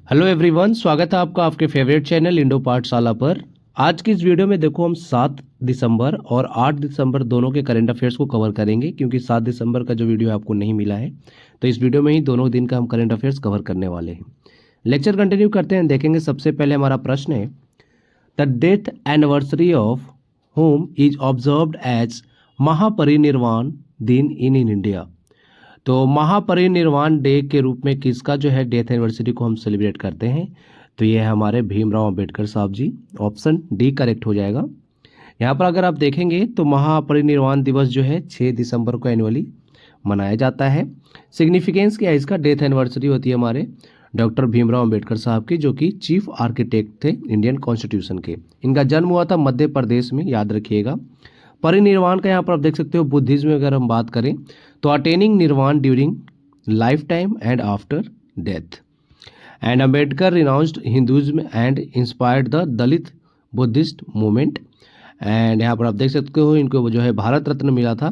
Hello everyone, स्वागत है आपका आपके फेवरेट चैनल इंडो पाठशाला पर। आज की इस वीडियो में देखो हम 7 दिसंबर और 8 दिसंबर दोनों के करंट अफेयर्स को कवर करेंगे, क्योंकि 7 दिसंबर का जो वीडियो आपको नहीं मिला है, तो इस वीडियो में ही दोनों दिन का हम करंट अफेयर्स कवर करने वाले हैं। लेक्चर कंटिन्यू करते हैं। देखेंगे सबसे पहले हमारा प्रश्न है, the death anniversary of home is observed as Mahaparinirvan Din in India. तो महापरिनिर्वाण डे के रूप में किसका जो है डेथ एनिवर्सरी को हम सेलिब्रेट करते हैं? तो ये है हमारे भीमराव अंबेडकर साहब जी। ऑप्शन डी करेक्ट हो जाएगा। यहाँ पर अगर आप देखेंगे तो महापरिनिर्वाण दिवस जो है 6 दिसंबर को एनुअली मनाया जाता है। सिग्निफिकेंस क्या है इसका? डेथ एनिवर्सरी होती है हमारे डॉक्टर भीमराव अंबेडकर साहब की, जो कि चीफ आर्किटेक्ट थे इंडियन कॉन्स्टिट्यूशन के। इनका जन्म हुआ था मध्य प्रदेश में, याद रखिएगा। परिनिर्वाण का यहाँ पर आप देख सकते हो, बुद्धिज्म में अगर हम बात करें तो अटेनिंग निर्वाण during life time and after death. And Ambedkar renounced Hinduism and inspired the Dalit Buddhist movement. And यहाँ पर आप देख सकते हो इनको जो है भारत रत्न मिला था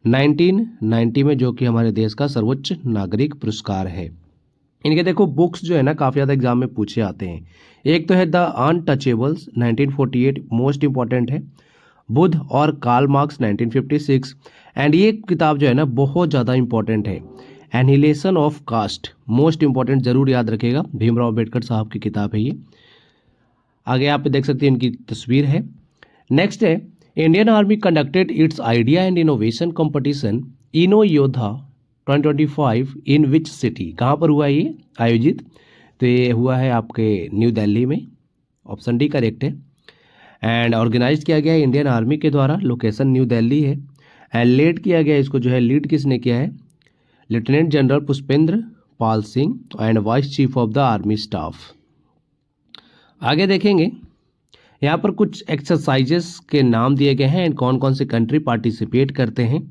1990 में, जो कि हमारे देश का सर्वोच्च नागरिक पुरस्कार है। इनके देखो बुक्स जो है ना काफ़ी ज़्यादा एग्जाम में पूछे आते हैं। एक तो है द अनटचेबल्स 1948, मोस्ट इंपॉर्टेंट है। बुद्ध और कार्ल मार्क्स 1956। एंड ये किताब जो है ना बहुत ज़्यादा इंपॉर्टेंट है, annihilation of caste, most important, जरूर याद रखिएगा। भीमराव अंबेडकर साहब की किताब है ये। आगे आप देख सकते हैं इनकी तस्वीर है। नेक्स्ट है, Indian army conducted its idea and innovation competition Ino Yoddha 2025 in which city. कहाँ पर हुआ ये आयोजित? तो ये हुआ है आपके न्यू दिल्ली में। ऑप्शन डी करेक्ट है। एंड ऑर्गेनाइज किया गया है इंडियन आर्मी के द्वारा, लोकेशन न्यू दिल्ली है। एंड लीड किया गया, इसको जो है लीड किसने किया है? Lieutenant general Pushpendra Pal Singh and vice chief of the army staff. आगे देखेंगे यहाँ पर कुछ एक्सरसाइजेस के नाम दिए गए हैं एंड कौन कौन से कंट्री पार्टिसिपेट करते हैं।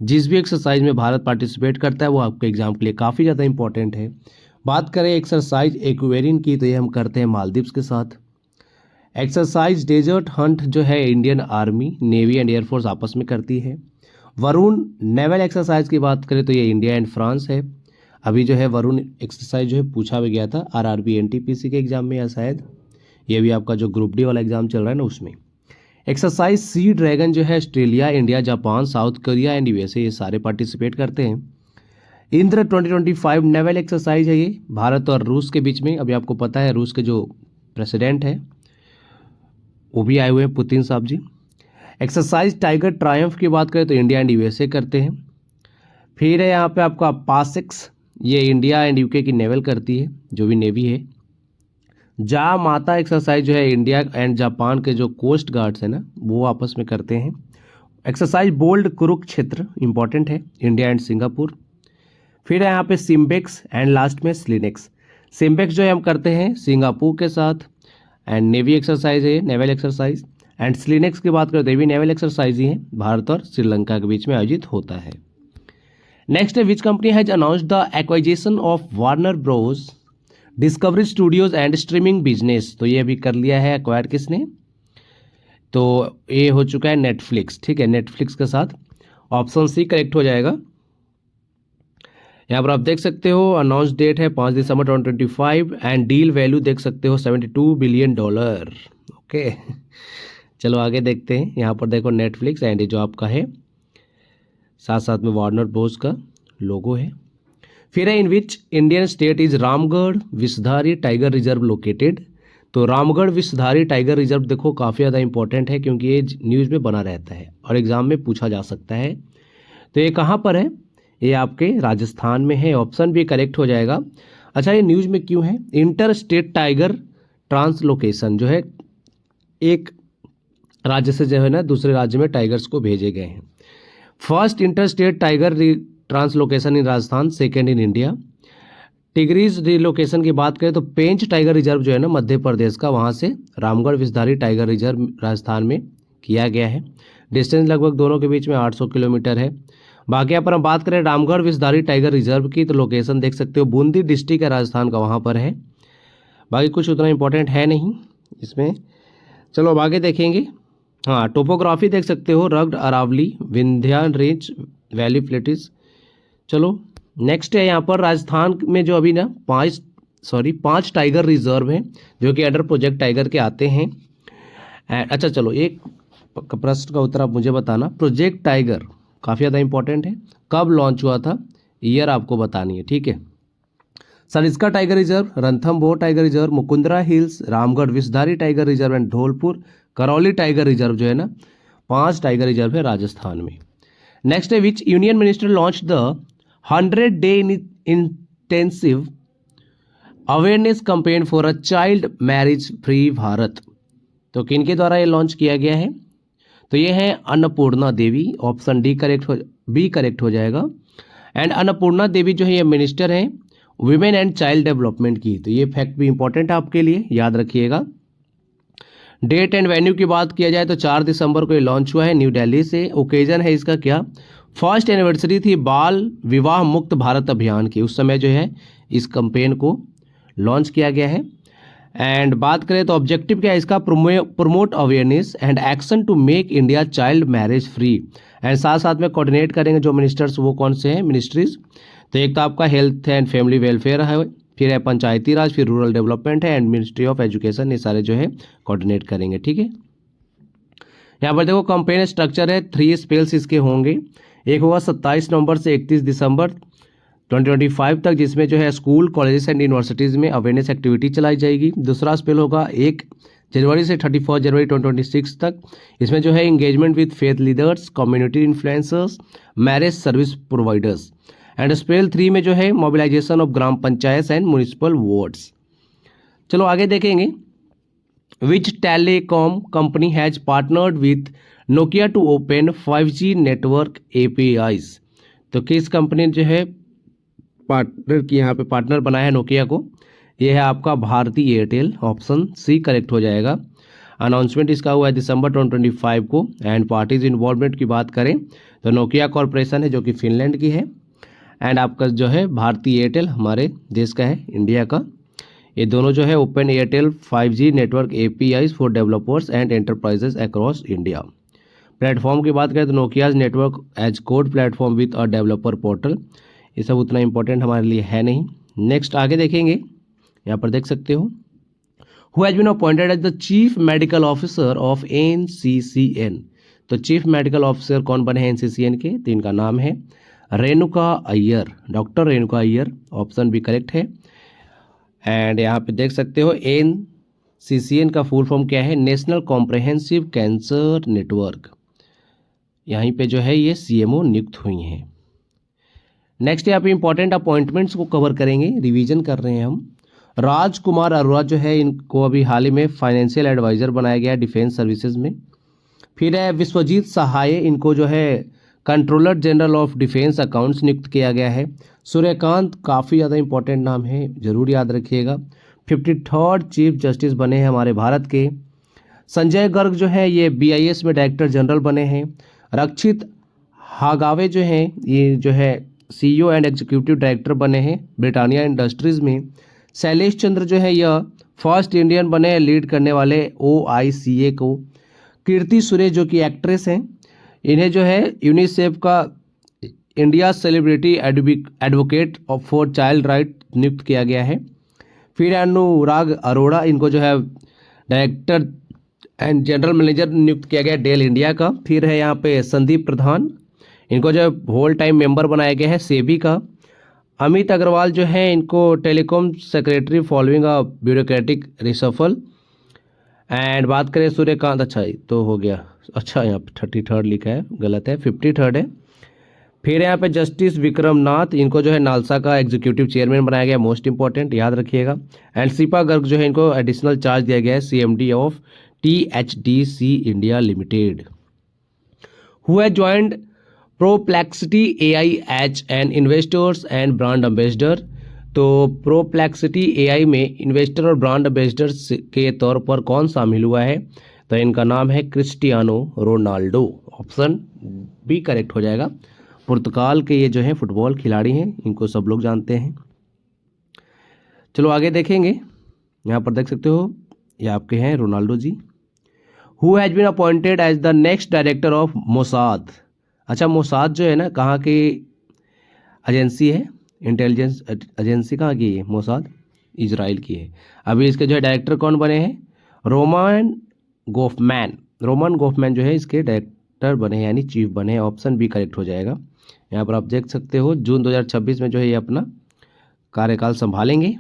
जिस भी एक्सरसाइज में भारत पार्टिसिपेट करता है वो आपके एग्जाम के लिए काफ़ी ज़्यादा इंपॉर्टेंट है। बात करें एक्सरसाइज एक्वेरियन की, तो ये हम करते हैं मालदीव्स के साथ। एक्सरसाइज डेजर्ट हंट जो है Indian army, navy and air force आपस में करती है। वरुण नेवल एक्सरसाइज की बात करें तो ये इंडिया एंड फ्रांस है। अभी जो है वरुण एक्सरसाइज जो है पूछा भी गया था आरआरबी एनटीपीसी के एग्जाम में, या शायद ये भी आपका जो ग्रुप डी वाला एग्जाम चल रहा है ना उसमें। एक्सरसाइज सी ड्रैगन जो है Australia, India, Japan, south Korea and USA, ये सारे पार्टिसिपेट करते हैं। इंद्र 2025 नेवल एक्सरसाइज है ये भारत और रूस के बीच में। अभी आपको पता है रूस के जो प्रेसिडेंट है वो भी आए हुए हैं, पुतिन साहब जी। एक्सरसाइज टाइगर ट्रायम्फ की बात करें तो इंडिया एंड यूएसए करते हैं। फिर है यहाँ पे आपका पासिक्स, ये इंडिया एंड यूके की नेवल करती है, जो भी नेवी है। जा माता एक्सरसाइज जो है इंडिया एंड जापान के जो कोस्ट गार्ड्स है ना वो आपस में करते हैं। एक्सरसाइज बोल्ड कुरुक्षेत्र इंपॉर्टेंट है, इंडिया एंड सिंगापुर। फिर है यहाँ पे सिम्बेक्स एंड लास्ट में स्लिनेक्स। सिम्बेक्स जो है हम करते हैं सिंगापुर के साथ एंड नेवी एक्सरसाइज है, नेवल एक्सरसाइज। एंड स्लिनेक्स की बात करें तो भी नेवल एक्सरसाइज ही है, भारत और श्रीलंका के बीच में आयोजित होता है। नेक्स्ट है, which company has announced the acquisition of Warner Bros discovery studios and streaming business. तो ये अभी कर लिया है एक्वायर किसने? तो ये हो चुका है नेटफ्लिक्स। ठीक है, नेटफ्लिक्स के साथ। ऑप्शन सी करेक्ट हो जाएगा। यहाँ पर आप देख सकते हो अनाउंस डेट है 5 दिसंबर 2025 एंड डील वैल्यू देख सकते हो $72 बिलियन। ओके, चलो आगे देखते हैं। यहाँ पर देखो नेटफ्लिक्स एंड जो आपका है साथ साथ में वार्नर ब्रोस का लोगो है। फिर है, in which Indian state is Ramgarh Vishdhari tiger reserve located. तो रामगढ़ विषधारी टाइगर रिजर्व देखो काफ़ी ज़्यादा इंपॉर्टेंट है, क्योंकि ये न्यूज़ में बना रहता है और एग्जाम में पूछा जा सकता है। तो ये कहाँ पर है? ये आपके राजस्थान में है। ऑप्शन भी करेक्ट हो जाएगा। अच्छा, ये न्यूज़ में क्यों है? इंटर स्टेट टाइगर ट्रांसलोकेशन जो है, एक राज्य से जो है ना दूसरे राज्य में टाइगर्स को भेजे गए हैं। First inter state tiger translocation in Rajasthan, second in India. Tigress relocation की बात करें तो पेंच टाइगर रिजर्व जो है ना मध्य प्रदेश का, वहाँ से रामगढ़ विषधारी टाइगर रिजर्व राजस्थान में किया गया है। डिस्टेंस लगभग दोनों के बीच में 800 किलोमीटर है। बाकी यहाँ पर हम बात करें रामगढ़ विषधारी टाइगर रिजर्व की, तो लोकेशन देख सकते हो बूंदी डिस्ट्रिक्ट है राजस्थान का, वहाँ पर है। बाकी कुछ उतना इंपॉर्टेंट है नहीं इसमें। चलो अब आगे देखेंगे। हाँ, टोपोग्राफी देख सकते हो, rugged, Aravalli, Vindhyan range, valley plateaus. चलो नेक्स्ट है यहाँ पर राजस्थान में जो अभी ना 5 सॉरी 5 टाइगर रिजर्व हैं जो कि अंडर प्रोजेक्ट टाइगर के आते हैं। अच्छा चलो, एक प्रश्न का उत्तर आप मुझे बताना। प्रोजेक्ट टाइगर काफ़ी ज़्यादा इंपॉर्टेंट है, कब लॉन्च हुआ था, ईयर आपको बतानी है, ठीक है। Sariska tiger reserve, Ranthambore tiger reserve, Mukundra hills, Ramgarh Vishdhari tiger reserve and Dholpur Karauli tiger reserve जो है ना, 5 टाइगर रिजर्व है राजस्थान में। नेक्स्ट है, विच union minister launch the 100-day intensive awareness campaign for a child marriage free Bharat. तो किनके द्वारा ये लॉन्च किया गया है? तो ये है अन्नपूर्णा देवी। ऑप्शन डी बी करेक्ट हो जाएगा। एंड अन्नपूर्णा देवी जो है ये मिनिस्टर हैं वुमेन एंड चाइल्ड डेवलपमेंट की। तो ये फैक्ट भी इंपॉर्टेंट है आपके लिए, याद रखिएगा। डेट एंड वेन्यू की बात किया जाए तो 4 दिसंबर को ये लॉन्च हुआ है न्यू दिल्ली से। ओकेजन है इसका क्या? फर्स्ट एनिवर्सरी थी बाल विवाह मुक्त भारत अभियान की, उस समय जो है इस कैंपेन को लॉन्च किया गया है। एंड बात करें तो ऑब्जेक्टिव क्या है इसका? Promote awareness and action to make India child marriage free. And साथ साथ में कोऑर्डिनेट करेंगे जो मिनिस्टर्स, वो कौन से हैं मिनिस्ट्रीज? तो एक तो आपका हेल्थ एंड फैमिली वेलफेयर है, फिर है पंचायती राज, फिर रूरल डेवलपमेंट है एंड मिनिस्ट्री ऑफ एजुकेशन। ये सारे जो है कोऑर्डिनेट करेंगे, ठीक है। यहाँ पर देखो कैंपेन स्ट्रक्चर है, 3 स्पेल्स इसके होंगे। एक होगा 27 नवंबर से 31 दिसंबर 2025 तक, जिसमें जो है स्कूल कॉलेजेस एंड यूनिवर्सिटीज़ में अवेयरनेस एक्टिविटी चलाई जाएगी। दूसरा स्पेल होगा 1 जनवरी से 31 जनवरी 2026 तक। इसमें जो है engagement with faith leaders, community influencers, marriage service providers. And spell 3 में जो है mobilisation of gram panchayat and municipal wards. चलो आगे देखेंगे। Which telecom company has partnered with Nokia to open 5G network APIs। तो किस कंपनी जो है पार्टनर की, यहाँ पे पार्टनर बनाया है नोकिया को? ये है आपका Bharti Airtel. Option C correct हो जाएगा। अनाउंसमेंट इसका हुआ है दिसंबर 2025 को। एंड पार्टीज इन्वॉल्वमेंट की बात करें तो नोकिया कॉरपोरेशन है जो कि फिनलैंड की है, एंड आपका जो है भारती एयरटेल हमारे देश का है, इंडिया का। ये दोनों जो है open Airtel 5G network APIs for developers and enterprises across India. Platform की बात करें तो Nokia's network as code platform with a developer portal. ये सब उतना इंपॉर्टेंट हमारे लिए है नहीं। नेक्स्ट आगे देखेंगे, यहाँ पर देख सकते हो। Who has been appointed as the chief medical officer of NCCN। तो चीफ मेडिकल ऑफिसर कौन बने हैं NCCN के? तो इनका नाम है रेणुका अय्यर, डॉक्टर रेणुका अय्यर। ऑप्शन भी करेक्ट है। एंड यहाँ पे देख सकते हो NCCN का फुल फॉर्म क्या है? National comprehensive cancer network. यहीं पे जो है ये CMO नियुक्त हुई हैं। नेक्स्ट यहाँ पे इंपॉर्टेंट अपॉइंटमेंट्स को कवर करेंगे, रिवीजन कर रहे हैं हम। राजकुमार अरोड़ा जो है इनको अभी हाल ही में फाइनेंशियल एडवाइज़र बनाया गया है डिफेंस सर्विसेज में। फिर है विश्वजीत सहाय, इनको जो है controller general of defence accounts नियुक्त किया गया है। सूर्यकांत काफ़ी ज़्यादा इंपॉर्टेंट नाम है, जरूर याद रखिएगा। 53rd चीफ जस्टिस बने हैं हमारे भारत के। संजय गर्ग जो है ये BIS में डायरेक्टर जनरल बने हैं। रक्षित हागावे जो हैं ये जो है CEO एंड एग्जीक्यूटिव डायरेक्टर बने हैं ब्रिटानिया इंडस्ट्रीज़ में। शैलेश चंद्र जो है यह फर्स्ट इंडियन बने हैं लीड करने वाले OICA को। कीर्ति सुरेश जो कि एक्ट्रेस हैं, इन्हें जो है यूनिसेफ का India celebrity advocate for child right नियुक्त किया गया है। फिर अनुराग अरोड़ा, इनको जो है डायरेक्टर एंड जनरल मैनेजर नियुक्त किया गया डेल इंडिया का। फिर है यहाँ पे संदीप प्रधान, इनको जो है होल टाइम मेंबर बनाया गया है सेबी का। अमित अग्रवाल जो है इनको telecom secretary following a bureaucratic reshuffle. And बात करें सूर्यकांत, अच्छा तो हो गया, अच्छा यहाँ पे 33rd लिखा है, गलत है, 53rd है। फिर यहाँ पे जस्टिस विक्रम नाथ, इनको जो है नालसा का एग्जीक्यूटिव चेयरमैन बनाया गया, मोस्ट इंपॉर्टेंट याद रखिएगा। एंड सीपा गर्ग जो है इनको एडिशनल चार्ज दिया गया है CMD of THDC India limited. Who has joined Perplexity AI as an investors and brand ambassador. तो प्रोप्लेक्सिटी AI में इन्वेस्टर और ब्रांड एम्बेसडर के तौर पर कौन शामिल हुआ है? तो इनका नाम है Cristiano Ronaldo. Option B correct हो जाएगा। पुर्तगाल के ये जो है फुटबॉल खिलाड़ी हैं, इनको सब लोग जानते हैं। चलो आगे देखेंगे, यहाँ पर देख सकते हो ये आपके हैं Ronaldo ji. Who has been appointed as the next director of Mossad. अच्छा मोसाद जो है ना कहाँ की एजेंसी है? इंटेलिजेंस एजेंसी कहाँ की है मोसाद? इजराइल की है। अभी इसके जो है डायरेक्टर कौन बने हैं, रोमन गोफमैन जो है इसके डायरेक्टर बने हैं, यानी चीफ बने हैं। ऑप्शन बी करेक्ट हो जाएगा। यहाँ पर आप देख सकते हो जून 2026 में जो है ये अपना कार्यकाल संभालेंगे।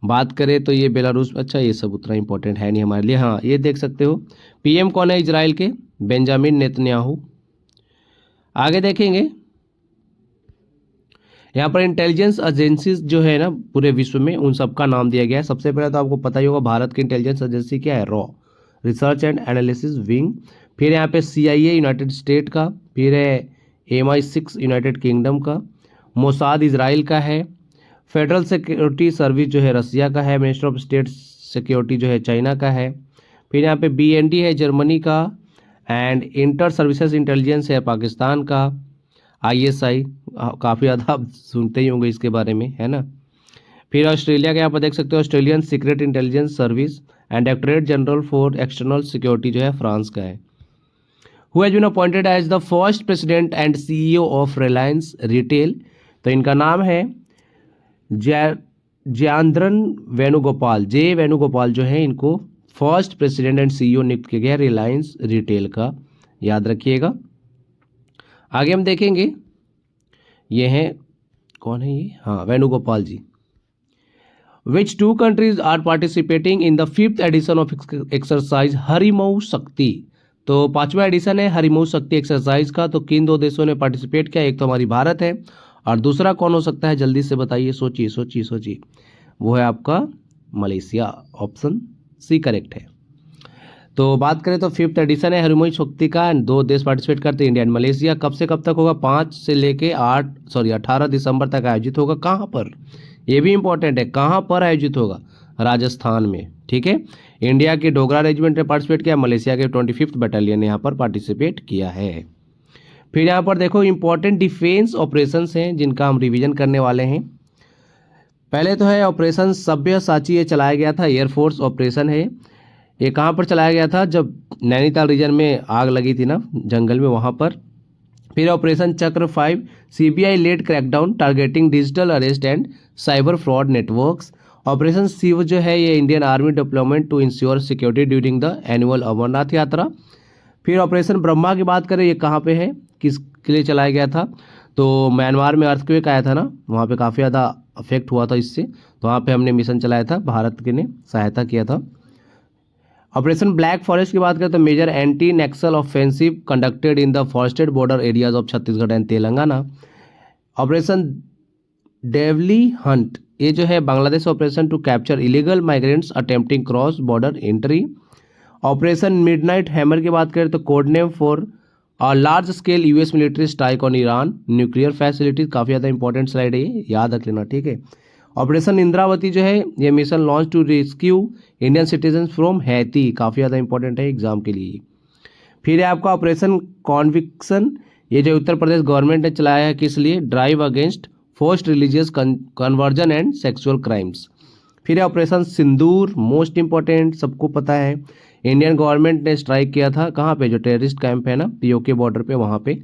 बात करें तो ये बेलारूस, अच्छा ये सब उतना इंपॉर्टेंट है नहीं हमारे लिए। हाँ ये देख सकते हो पीएम कौन है इजराइल के, बेंजामिन नेतन्याहू। आगे देखेंगे यहाँ पर इंटेलिजेंस एजेंसीज जो है ना पूरे विश्व में, उन सबका नाम दिया गया है। सबसे पहले तो आपको पता ही होगा भारत की इंटेलिजेंस एजेंसी क्या है, raw, research and analysis wing. फिर यहाँ पे CIA यूनाइटेड स्टेट का, फिर है MI6 यूनाइटेड किंगडम का, मोसाद इजराइल का है, फेडरल सिक्योरिटी सर्विस जो है रसिया का है, मिनिस्टर ऑफ स्टेट सिक्योरिटी जो है चाइना का है, फिर यहाँ पे BND है जर्मनी का, एंड इंटर सर्विसेज इंटेलिजेंस है पाकिस्तान का, ISI काफ़ी ज़्यादा आप सुनते ही होंगे इसके बारे में, है ना। फिर ऑस्ट्रेलिया के यहाँ पर देख सकते हो Australian secret intelligence service and directorate general for external security जो है फ्रांस का है। Who has been appointed as the first president and CEO of Reliance retail, तो इनका नाम है जयेंद्रन वेणुगोपाल, वेणुगोपाल जो है इनको फर्स्ट प्रेसिडेंट एंड CEO नियुक्त किया गया रिलायंस रिटेल का, याद रखिएगा। आगे हम देखेंगे ये हैं कौन है ये, हाँ Venugopal ji. Which 2 countries are participating in the 5th edition of exercise Harimau Shakti, तो 5वां एडिशन है हरिमऊ शक्ति एक्सरसाइज का। तो किन 2 देशों ने पार्टिसिपेट किया, एक तो हमारी भारत है और दूसरा कौन हो सकता है, जल्दी से बताइए, सोचिए, वो है आपका मलेशिया। ऑप्शन सी करेक्ट है। तो बात करें तो 5th एडिशन है हरिमऊ शक्ति का, 2 देश पार्टिसिपेट करते हैं, इंडिया एंड मलेशिया। कब से कब तक होगा, 5 से लेके 18 दिसंबर तक आयोजित होगा। कहाँ पर, ये भी इंपॉर्टेंट है, कहाँ पर आयोजित होगा, राजस्थान में, ठीक है। इंडिया के डोगरा रेजिमेंट ने पार्टिसिपेट किया, मलेशिया के 25th बटालियन ने यहाँ पर पार्टिसिपेट किया है। फिर यहाँ पर देखो इंपॉर्टेंट डिफेंस ऑपरेशंस हैं जिनका हम रिवीजन करने वाले हैं। पहले तो है ऑपरेशन सब्यसाची, ये चलाया गया था, एयरफोर्स ऑपरेशन है। ये कहाँ पर चलाया गया था, जब नैनीताल रीजन में आग लगी थी ना जंगल में, वहाँ पर। फिर operation Chakra 5 CBI led crackdown targeting digital arrest and cyber fraud networks. Operation Shiv जो है ये Indian army deployment to ensure security during the annual Amarnath Yatra. फिर ऑपरेशन ब्रह्मा की बात करें, ये कहाँ पे है, किसके लिए चलाया गया था, तो म्यांमार में अर्थक्वेक आया था ना, वहाँ पे काफ़ी ज़्यादा अफेक्ट हुआ था इससे, तो वहाँ पे हमने मिशन चलाया था, भारत के ने सहायता किया था। ऑपरेशन ब्लैक फॉरेस्ट की बात करें तो major anti Naxal offensive conducted in the forested border areas of Chhattisgarh and Telangana. Operation devil hunt, ये जो है Bangladesh operation to capture illegal migrants attempting cross border entry. Operation midnight hammer की बात करें तो code name for large scale US military strike on Iran nuclear facilities, काफ़ी ज़्यादा important slide है ये, याद रख लेना, ठीक है। ऑपरेशन इंद्रावती जो है ये mission launch to rescue Indian citizen from Haiti, काफ़ी ज़्यादा इंपॉर्टेंट है एग्जाम के लिए। फिर है आपका ऑपरेशन कॉन्विक्शन, ये जो उत्तर प्रदेश गवर्नमेंट ने चलाया है, किस लिए, drive against forced religious conversion and sexual crimes. फिर है ऑपरेशन सिंदूर, मोस्ट इंपॉर्टेंट, सबको पता है, इंडियन गवर्नमेंट ने स्ट्राइक किया था कहाँ पे, जो टेररिस्ट कैंप है ना POK बॉर्डर पे, वहाँ पे।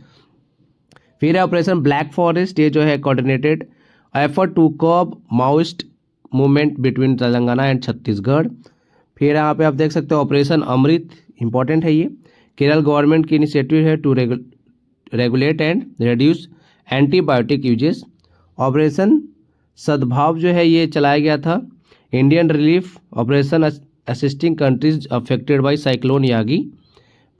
फिर है ऑपरेशन ब्लैक फॉरेस्ट, ये जो है coordinated effort to curb Maoist movement between Telangana and Chhattisgarh. फिर यहाँ पे आप देख सकते हो ऑपरेशन अमृत, इंपॉर्टेंट है ये, केरल गवर्नमेंट की इनिशिएटिव है to regulate and reduce antibiotic uses. Operation Sadbhav जो है ये चलाया गया था, Indian relief operation assisting countries affected by cyclone Yagi.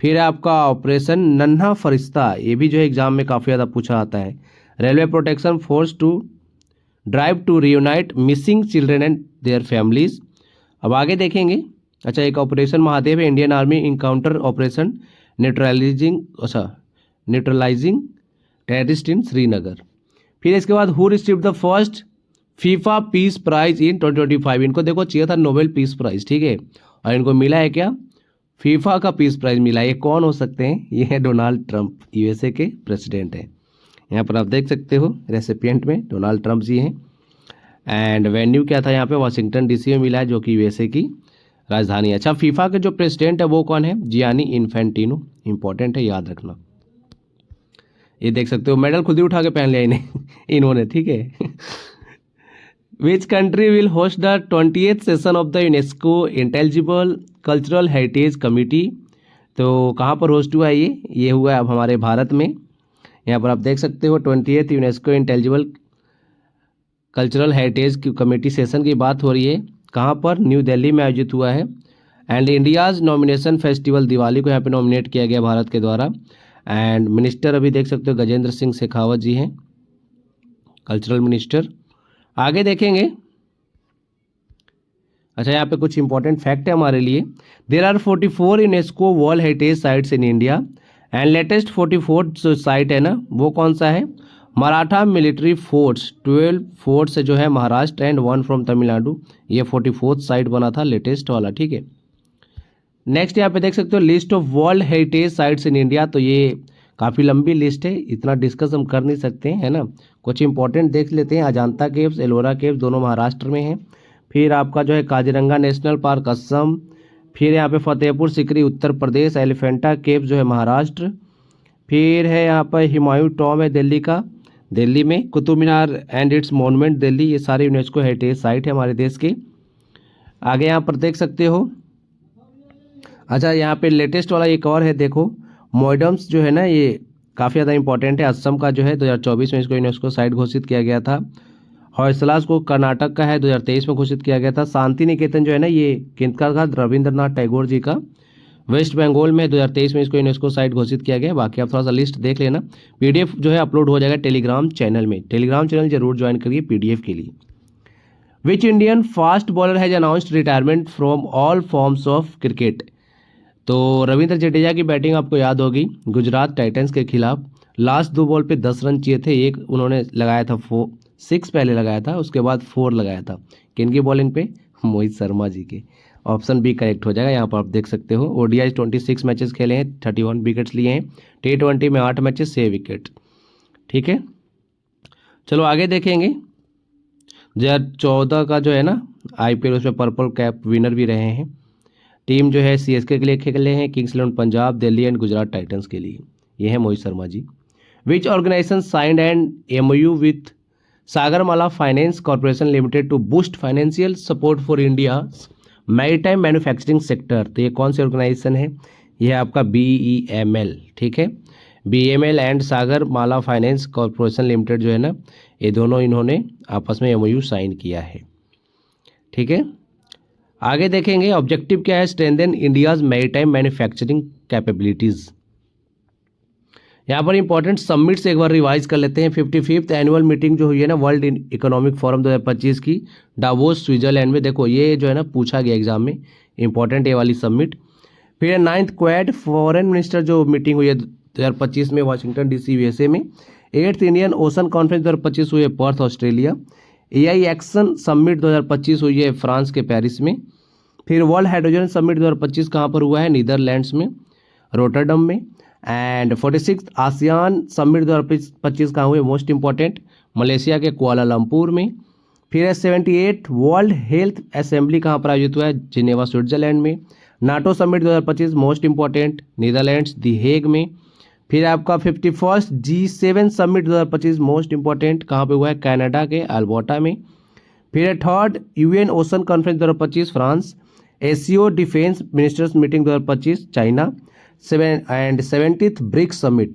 फिर है आपका ऑपरेशन नन्हा फरिश्ता, ये भी जो है एग्जाम में काफ़ी ज़्यादा पूछा आता है, railway protection force to drive to reunite missing children and their families. अब आगे देखेंगे, अच्छा एक ऑपरेशन महादेव है, Indian army encounter operation neutralizing terrorist in Srinagar. फिर इसके बाद who received the first FIFA peace prize in 2025, इनको देखो चाहिए था नोबेल पीस प्राइज, ठीक है, और इनको मिला है क्या, फीफा का पीस प्राइज मिला। ये कौन हो सकते हैं, ये है डोनाल्ड ट्रंप, USA के प्रेसिडेंट हैं। यहाँ पर आप देख सकते हो रेसिपिएंट में डोनाल्ड ट्रंप जी हैं, एंड वेन्यू क्या था यहाँ पे, वाशिंगटन DC में मिला है, जो कि USA की राजधानी है। अच्छा फीफा के जो प्रेसिडेंट है वो कौन है, जियानी इन्फेंटिनो, इंपॉर्टेंट है, याद रखना। ये देख सकते हो मेडल खुद ही उठा के पहन लिया इन्हें इन्होंने, ठीक है। Which country will host the 20th session of the UNESCO intelligible cultural heritage committee. तो कहाँ पर होस्ट हुआ है ये हुआ है अब हमारे भारत में। यहाँ पर आप देख सकते हो 20th UNESCO intelligible cultural heritage की कमेटी सेशन की बात हो रही है। कहाँ पर? न्यू दिल्ली में आयोजित हुआ है। And India's nomination festival, Diwali को यहाँ पे नॉमिनेट किया गया भारत के द्वारा। एंड मिनिस्टर अभी देख सकते हो गजेंद्र सिंह शेखावत जी हैं, कल्चरल मिनिस्टर। आगे देखेंगे। अच्छा, यहाँ पे कुछ इंपॉर्टेंट फैक्ट है हमारे लिए। There are 44 UNESCO world heritage sites in India and latest 44 जो साइट है ना वो कौन सा है? मराठा मिलिट्री फोर्ट्स, 12 फोर्ट्स जो है महाराष्ट्र एंड 1 फ्रॉम तमिलनाडु। ये 44th साइट बना था लेटेस्ट वाला, ठीक है। नेक्स्ट यहाँ पे देख सकते हो list of world heritage sites in India. तो ये काफ़ी लंबी लिस्ट है, इतना डिस्कस हम कर नहीं सकते हैं, है ना। कुछ इंपॉर्टेंट देख लेते हैं। अजंता केव्स, एलोरा केव्स दोनों महाराष्ट्र में हैं। फिर आपका जो है काजीरंगा नेशनल पार्क असम। फिर यहाँ पे फतेहपुर सिकरी उत्तर प्रदेश। एलिफेंटा केव्स जो है महाराष्ट्र। फिर है यहाँ पर हुमायूं टॉम है दिल्ली में। Qutub Minar and it's monument Delhi. ये सारे यूनेस्को हेरिटेज साइट है हमारे देश के। आगे यहाँ पर देख सकते हो। अच्छा, यहाँ पे लेटेस्ट वाला एक और है, देखो मोइडम्स जो है ना ये काफ़ी ज़्यादा इंपॉर्टेंट है। असम का जो है 2024 में इसको यूनेस्को साइट घोषित किया गया था। हौसलास को कर्नाटक का है, 2023 में घोषित किया गया था। शांति निकेतन जो है ना ये किनका था? रविंद्रनाथ टैगोर जी का। वेस्ट बंगाल में 2023 में इसको यूनेस्को साइट घोषित किया गया। बाकी आप थोड़ा सा लिस्ट देख लेना। पीडीएफ जो है अपलोड हो जाएगा टेलीग्राम चैनल में। टेलीग्राम चैनल जरूर ज्वाइन करिए पीडीएफ के लिए। Which Indian fast bowler has announced retirement from all forms of cricket. तो रविंद्र जडेजा की बैटिंग आपको याद होगी गुजरात टाइटंस के खिलाफ। लास्ट 2 बॉल पे 10 रन चाहिए थे। एक उन्होंने लगाया था 6 पहले लगाया था, उसके बाद 4 लगाया था। किनकी बॉलिंग पे? मोहित शर्मा जी के। ऑप्शन बी करेक्ट हो जाएगा। यहाँ पर आप देख सकते हो ओडीआई 26 मैचेस खेले हैं, 31 विकेट्स लिए हैं। T20 में 8 मैचेस 6 विकेट, ठीक है। चलो आगे देखेंगे। 2014 का जो है ना IPL उसमें पर्पल कैप विनर भी रहे हैं। टीम जो है CSK के लिए खेले हैं, kings 11 Punjab, Delhi and Gujarat titans के लिए। ये है Mohit Sharma ji. Which organisation signed and MOU with Sagarmala finance corporation limited to boost financial support for India maritime manufacturing sector. तो ये कौन सी ऑर्गेनाइजेशन है? यह है आपका BEML, ठीक है। BEML and Sagarmala finance corporation limited जो है ना ये दोनों इन्होंने आपस में MOU साइन किया है, ठीक है। आगे देखेंगे ऑब्जेक्टिव क्या है? Strengthen India's maritime manufacturing capabilities. यहाँ पर इंपॉर्टेंट समिट्स एक बार रिवाइज कर लेते हैं। 55th एनुअल मीटिंग जो हुई है ना वर्ल्ड इकोनॉमिक फोरम 2025 की डावोस स्विट्जरलैंड में। देखो ये जो है ना पूछा गया एग्जाम में, इंपॉर्टेंट ये वाली समिट। फिर 9th क्वाड फॉरेन मिनिस्टर जो मीटिंग हुई है 2025 में वाशिंगटन DC USA में। 8th इंडियन ओशन कॉन्फ्रेंस 2025 हुई है Perth Australia. AI action summit 2025 हुई है फ्रांस के पेरिस में। फिर वर्ल्ड हाइड्रोजन समिट 2025 कहाँ पर हुआ है? नीदरलैंड्स में, रोटरडम में। एंड 46th आसियान समिट 2025 कहाँ हुए? मोस्ट इंपॉर्टेंट मलेशिया के कुआलालंपुर में। फिर है 78th वर्ल्ड हेल्थ असेंबली कहाँ पर आयोजित हुआ है? जिनेवा स्विट्जरलैंड में। NATO summit 2025 most important Netherlands the Hague में। फिर आपका 51st G7 summit 2025 most important कहाँ पे हुआ है? कनाडा के अल्बर्टा में। फिर है 3rd UN ocean conference 2025 France. ASEO defence ministers meeting 2025 China. 70th BRICS summit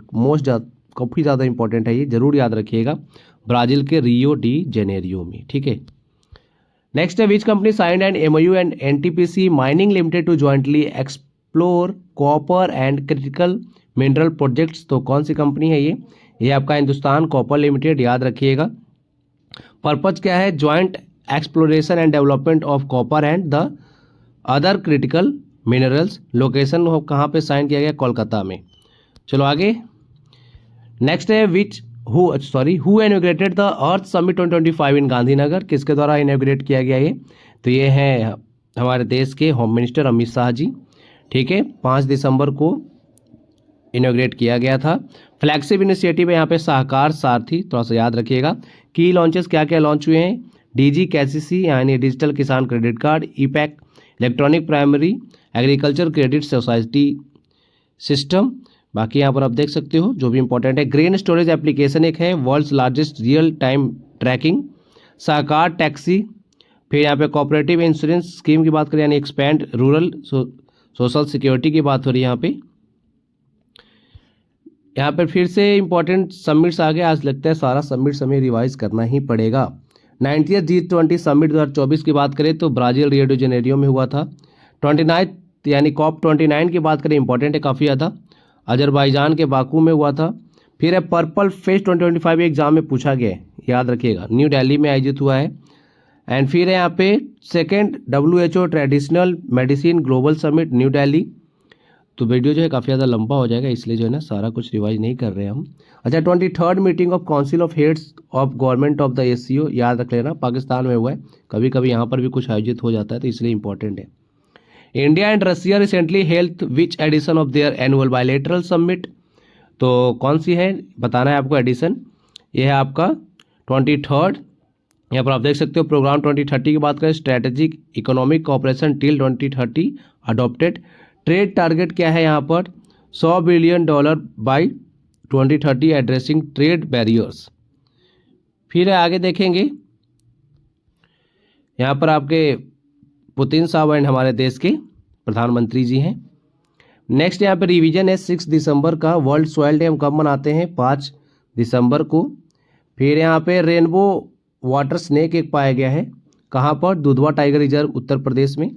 काफ़ी ज़्यादा इंपॉर्टेंट है, ये जरूर याद रखिएगा, ब्राज़ील के रियो डी जेनेरियो में, ठीक है। नेक्स्ट है which company signed and MOU and NTPC mining limited to jointly explore copper and critical mineral projects. तो कौन सी कंपनी है ये आपका हिंदुस्तान कॉपर लिमिटेड, याद रखिएगा। पर्पज क्या है? Joint exploration and development of copper and the other critical minerals. Location कहाँ पे साइन किया गया? कोलकाता में। चलो आगे। नेक्स्ट है who inaugurated the earth summit 2025 इन गांधीनगर। किसके द्वारा इनॉग्रेट किया गया ये? तो ये है हमारे देश के होम मिनिस्टर अमित शाह जी, ठीक है। 5 दिसंबर को इनॉग्रेट किया गया था। फ्लैगशिप इनिशिएटिव है यहाँ पे सहकार सारथी, थोड़ा सा याद रखिएगा। की लॉन्चेस क्या क्या लॉन्च हुए हैं? DG KCC यानी डिजिटल किसान credit card, EPAC electronic primary agriculture credit society system. बाकी यहाँ पर आप देख सकते हो जो भी इंपॉर्टेंट है। ग्रेन स्टोरेज एप्लीकेशन एक है, world's largest real time tracking Sahkar taxi, फिर यहाँ पे कोऑपरेटिव इंश्योरेंस स्कीम की बात करें यानी एक्सपेंड रूरल सोशल सिक्योरिटी की बात हो रही है यहाँ पे फिर से इंपॉर्टेंट सबमिट्स आ गए। आज लगता है सारा सबमिट्स हमें रिवाइज करना ही पड़ेगा। 90th G20 समिट 2024 की बात करें तो ब्राज़ील रियो डी जेनेरियो में हुआ था। 29 यानी COP29 की बात करें इंपॉर्टेंट है काफ़ी ज़्यादा, अजरबैजान के बाकू में हुआ था। फिर है पर्पल फेस्ट 2025 एग्जाम में पूछा गया है, याद रखिएगा, न्यू दिल्ली में आयोजित हुआ है। एंड फिर है यहाँ पे second WHO traditional medicine global summit new Delhi. तो वीडियो जो है काफ़ी ज़्यादा लंबा हो जाएगा, इसलिए जो है ना सारा कुछ रिवाइज नहीं कर रहे हैं हम। अच्छा, 23rd meeting of council of heads of government of the ACO, याद रख लेना, पाकिस्तान में हुआ है। कभी कभी यहाँ पर भी कुछ आयोजित हो जाता है तो इसलिए इंपॉर्टेंट है। India and Russia recently health which edition of their annual bilateral summit, तो कौन सी है बताना है आपको एडिशन। ये है आपका 23rd। यहाँ पर आप देख सकते हो प्रोग्राम 2030 की बात करें, strategic economic cooperation till 2030 adopted. Trade target क्या है यहाँ पर, $100 billion by 2030 addressing trade barriers. फिर आगे देखेंगे यहाँ पर आपके पुतिन साहब एंड हमारे देश के प्रधानमंत्री जी हैं। नेक्स्ट यहाँ पर रिवीजन है 6 दिसंबर का। वर्ल्ड सॉइल डे हम कब मनाते हैं, 5 दिसंबर को। फिर यहाँ पे रेनबो वाटर स्नेक एक पाया गया है, कहाँ पर, दुधवा टाइगर रिजर्व उत्तर प्रदेश में।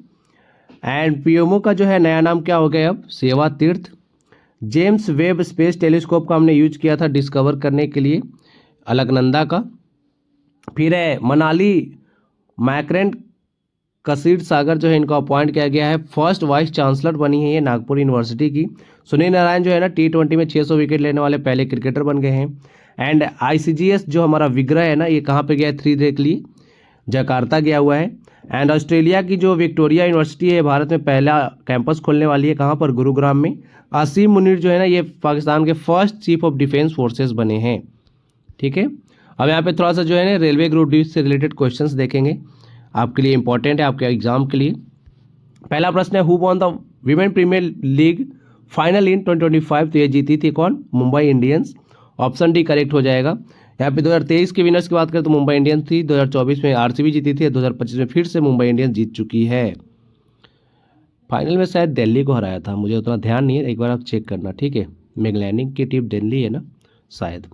एंड पीएमओ का जो है नया नाम क्या हो गया अब, सेवा तीर्थ। जेम्स वेब स्पेस टेलीस्कोप का हमने यूज किया था डिस्कवर करने के लिए अलकनंदा का। फिर है मनाली मैक्रेंट कसीर सागर जो है इनको अपॉइंट किया गया है, फर्स्ट वाइस चांसलर बनी है ये नागपुर यूनिवर्सिटी की। सुनील नारायण जो है ना T20 में 600 विकेट लेने वाले पहले क्रिकेटर बन गए हैं। एंड ICGS जो हमारा विग्रह है ना, ये कहाँ पे गया है, 3 डे के लिए जकार्ता गया हुआ है। एंड ऑस्ट्रेलिया की जो विक्टोरिया यूनिवर्सिटी है भारत में पहला कैंपस खोलने वाली है, कहाँ पर, गुरुग्राम में। आसिम मुनीर जो है ना ये पाकिस्तान के first chief of defence forces बने हैं। ठीक है, अब यहाँ पे थोड़ा सा जो है ना रेलवे ग्रुप डी से रिलेटेड क्वेश्चंस देखेंगे, आपके लिए इंपॉर्टेंट है आपके एग्जाम के लिए। पहला प्रश्न है, who won the women premiere league final इन 2025, तो ये जीती थी कौन, Mumbai Indians. Option D correct हो जाएगा। यहाँ पे 2023 के विनर्स की बात करें तो मुंबई इंडियंस थी, 2024 में RCB जीती थी, 2025 में फिर से मुंबई इंडियंस जीत चुकी है। फाइनल में शायद दिल्ली को हराया था, मुझे उतना ध्यान नहीं है, एक बार आप चेक करना, ठीक है। मैग्लैनिक की टीम दिल्ली है ना शायद।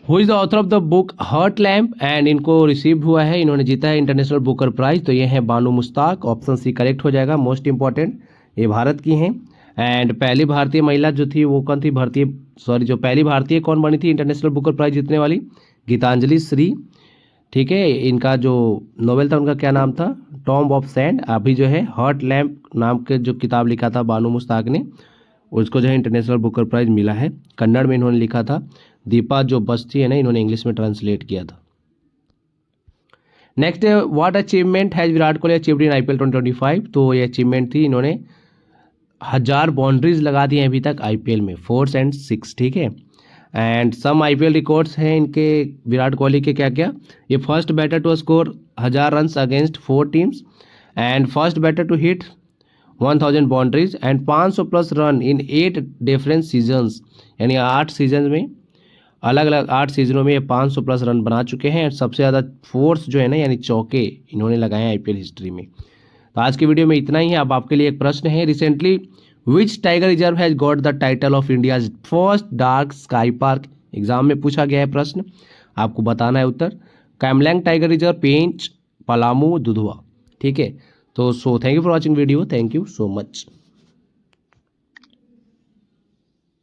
Who is the author of the book heart lamp, and इनको रिसीव हुआ है, इन्होंने जीता है इंटरनेशनल बुकर प्राइज, तो ये है बानू मुश्ताक। ऑप्शन सी करेक्ट हो जाएगा, मोस्ट इंपॉर्टेंट, ये भारत की हैं। एंड पहली भारतीय महिला जो थी वो कौन थी, जो पहली भारतीय कौन बनी थी इंटरनेशनल बुकर प्राइज जीतने वाली, गीतांजलि श्री। ठीक है, इनका जो नोवेल था उनका क्या नाम था, टॉम्ब ऑफ सैंड। अभी जो है हर्ट लैम्प नाम के जो किताब लिखा था बानू मुश्ताक ने, उसको जो है इंटरनेशनल बुकर प्राइज मिला है। कन्नड़ में इन्होंने लिखा था। दीपा जो बस्ती है ना, इन्होंने इंग्लिश में ट्रांसलेट किया था। नेक्स्ट है, what achievement has Virat Kohli achieved in IPL 2025, तो ये अचीवमेंट थी, इन्होंने 1000 बाउंड्रीज लगा दी हैं अभी तक IPL में, 4 and 6, ठीक है। एंड सम IPL रिकॉर्ड्स हैं इनके विराट कोहली के क्या क्या, ये first batter to score 1000 run against 4 teams, and first batter to hit 1000 boundaries, and 500 plus run in 8 different seasons, यानी 8 सीजन में, अलग अलग 8 सीजनों में ये 500 प्लस रन बना चुके हैं। सबसे ज़्यादा फोर्स जो है ना यानी चौके इन्होंने लगाए हैं IPL हिस्ट्री में। तो आज की वीडियो में इतना ही है। अब आपके लिए एक प्रश्न है, recently which tiger reserve has got the title of India's first dark sky park, exam में पूछा गया है प्रश्न, आपको बताना है उत्तर। कैमलैंग टाइगर रिजर्व, पेंच, पलामू, दुधवा, ठीक है। तो thank you for watching video, thank you so much.